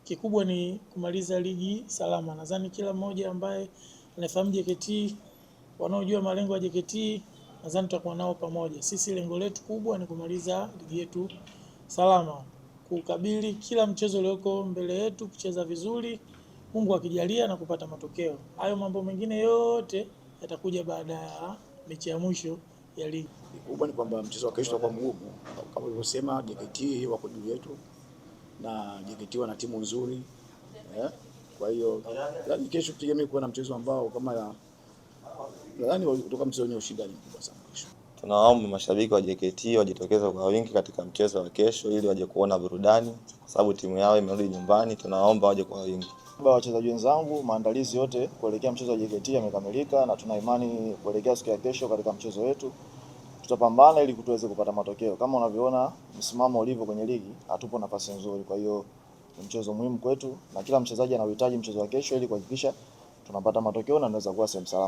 kikubwa ni kumaliza ligi salama. Nadhani kila mmoja ambaye anafahamu JKT, wanaojua malengo ya JKT, nadhani tutakuwa nao pamoja. Sisi lengo letu kubwa ni kumaliza ligi yetu salama, kukabili kila mchezo ulioko mbele yetu, kucheza vizuri, Mungu akijalia na kupata matokeo. Hayo mambo mengine yote yatakuja baada ya mechi ya mwisho ya ligi. Kikubwa ni kwamba mchezo wa kesho utakuwa mgumu. Kama ulivyosema, JKT wako juu yetu na JKT wana timu nzuri. Kwa hiyo yani kesho tutegemee kuwa na mchezo ambao kama nadhani kutoka mchezo wenye ushindani mkubwa sana kesho. Tunawaomba mashabiki wa JKT wajitokeze kwa wingi katika mchezo wa kesho ili waje kuona burudani kwa sababu timu yao imerudi nyumbani. Tunawaomba waje kwa wingi. Wachezaji wenzangu, maandalizi yote kuelekea mchezo wa JKT yamekamilika na tuna imani kuelekea siku ya kesho katika mchezo wetu tutapambana ili tuweze kupata matokeo. Kama unavyoona msimamo ulivyo kwenye ligi, hatupo nafasi nzuri. Kwa hiyo ni mchezo muhimu kwetu na kila mchezaji anahitaji mchezo wa kesho ili kuhakikisha tunapata matokeo na tunaweza kuwa sehemu salama.